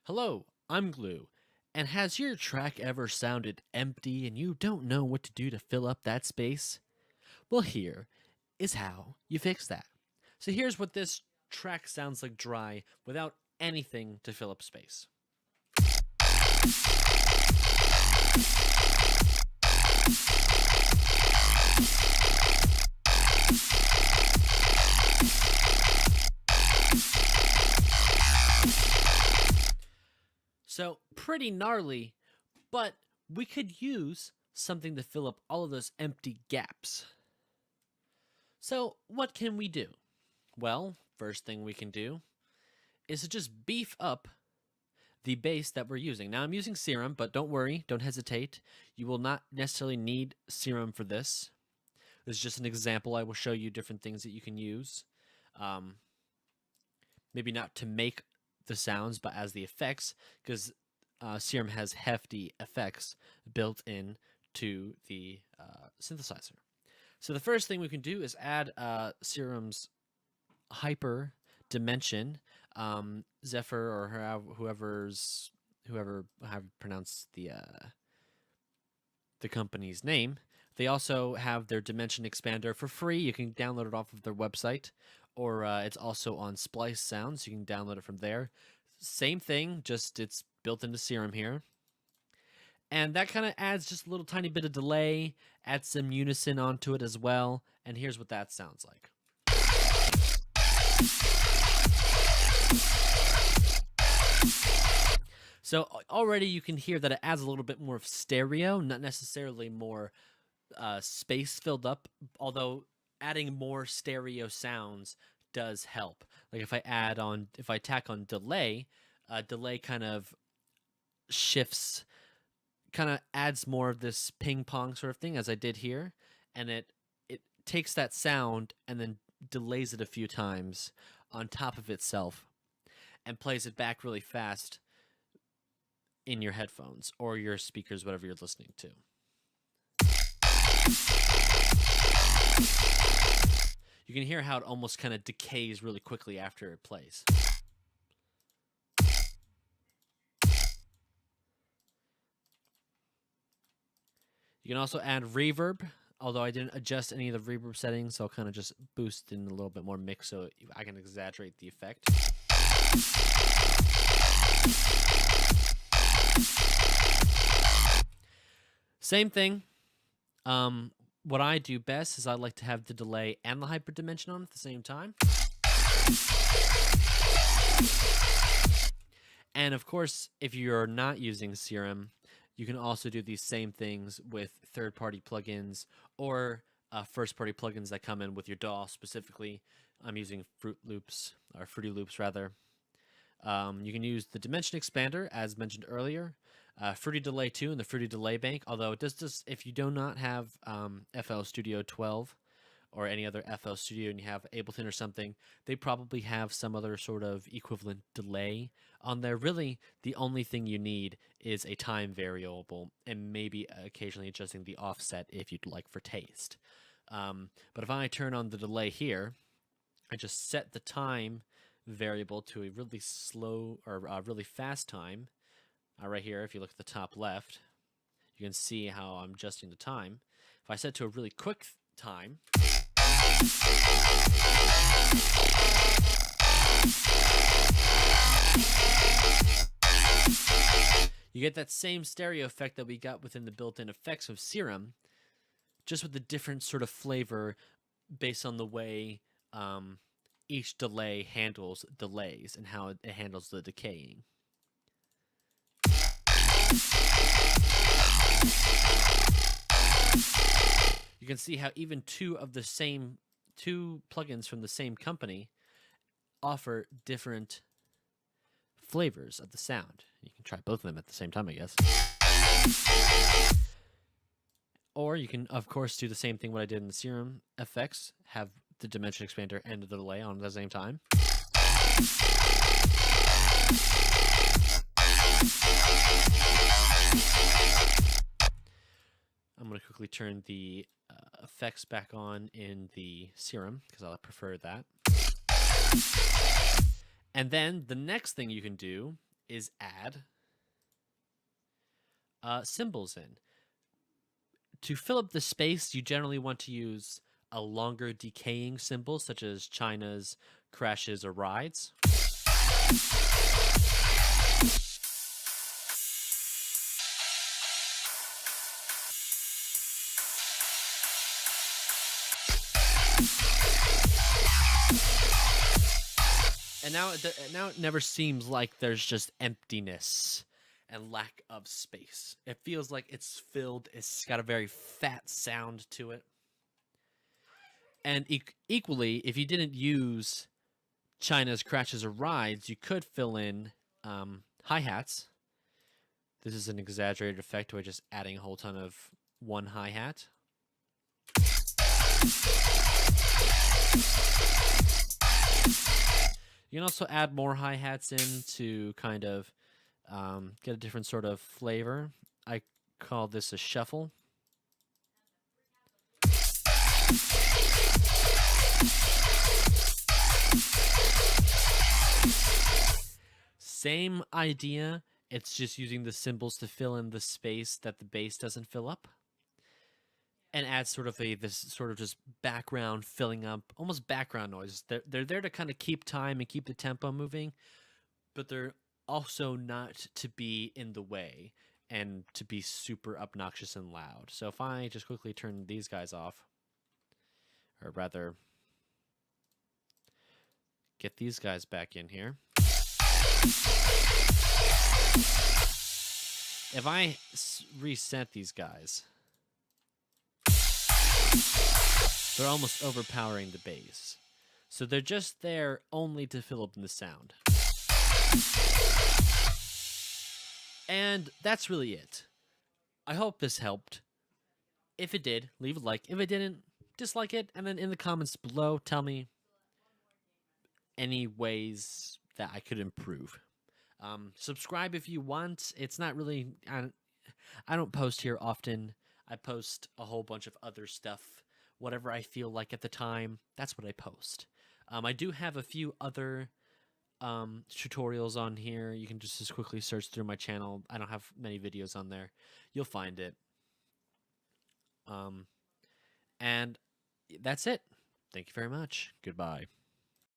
Hello, I'm Glue. And has your track ever sounded empty and you don't know what to do to fill up that space? Well, here is how you fix that. So here's what this track sounds like dry without anything to fill up space. So pretty gnarly, but we could use something to fill up all of those empty gaps. So what can we do? Well, first thing we can do is to just beef up the bass that we're using. Now I'm using Serum, but don't worry, don't hesitate. You will not necessarily need Serum for this. This is just an example. I will show you different things that you can use. Maybe not to make the sounds, but as the effects, because Serum has hefty effects built in to the synthesizer. So the first thing we can do is add Serum's hyper dimension. Zephyr or whoever have pronounced the company's name. They also have their dimension expander for free. You can download it off of their website, or it's also on Splice Sounds. You can download it from there. Same thing, just it's built into Serum here. And that kind of adds just a little tiny bit of delay, adds some unison onto it as well. And here's what that sounds like. So already you can hear that it adds a little bit more of stereo, not necessarily more space filled up, although adding more stereo sounds does help. Like if I tack on delay, delay kind of shifts, kind of adds more of this ping pong sort of thing as I did here, and it takes that sound and then delays it a few times on top of itself and plays it back really fast in your headphones or your speakers, whatever you're listening to. You can hear how it almost kind of decays really quickly after it plays. You can also add reverb, although I didn't adjust any of the reverb settings, so I'll kind of just boost in a little bit more mix so I can exaggerate the effect. Same thing. What I do best is I like to have the delay and the hyperdimension on at the same time. And of course, if you're not using Serum, you can also do these same things with third-party plugins or first-party plugins that come in with your DAW specifically. I'm using Fruity Loops rather. You can use the Dimension Expander, as mentioned earlier, Fruity Delay 2 and the Fruity Delay Bank, although it does just, if you do not have FL Studio 12 or any other FL Studio and you have Ableton or something, they probably have some other sort of equivalent delay on there. Really, the only thing you need is a time variable and maybe occasionally adjusting the offset if you'd like for taste. But if I turn on the delay here, I just set the time variable to a really slow or really fast time. Right here, if you look at the top left, you can see how I'm adjusting the time. If I set to a really quick time, you get that same stereo effect that we got within the built-in effects of Serum, just with a different sort of flavor based on the way each delay handles delays and how it handles the decaying. You can see how even two plugins from the same company offer different flavors of the sound. You can try both of them at the same time, I guess. Or you can, of course, do the same thing what I did in the Serum effects, have the Dimension Expander and the delay on at the same time. I'm going to quickly turn the effects back on in the Serum because I prefer that. And then the next thing you can do is add symbols in. To fill up the space, you generally want to use a longer decaying symbol, such as China's, crashes, or rides. And now it never seems like there's just emptiness and lack of space. It feels like it's filled. It's got a very fat sound to it. And equally, if you didn't use China's crashes or rides, you could fill in hi-hats. This is an exaggerated effect by just adding a whole ton of one hi-hat. You can also add more hi-hats in to kind of get a different sort of flavor. I call this a shuffle. Same idea. It's just using the symbols to fill in the space that the bass doesn't fill up. And add sort of this sort of just background filling up, almost background noise. They're there to kind of keep time and keep the tempo moving, but they're also not to be in the way and to be super obnoxious and loud. So if I just quickly turn these guys off, or rather get these guys back in here. If I reset these guys, they're almost overpowering the bass. So they're just there only to fill up in the sound. And that's really it. I hope this helped. If it did, leave a like. If it didn't, dislike it. And then in the comments below, tell me any ways that I could improve. Subscribe if you want. It's not really... I don't post here often. I post a whole bunch of other stuff. Whatever I feel like at the time, that's what I post. I do have a few other tutorials on here. You can just as quickly search through my channel. I don't have many videos on there. You'll find it. And that's it. Thank you very much. Goodbye.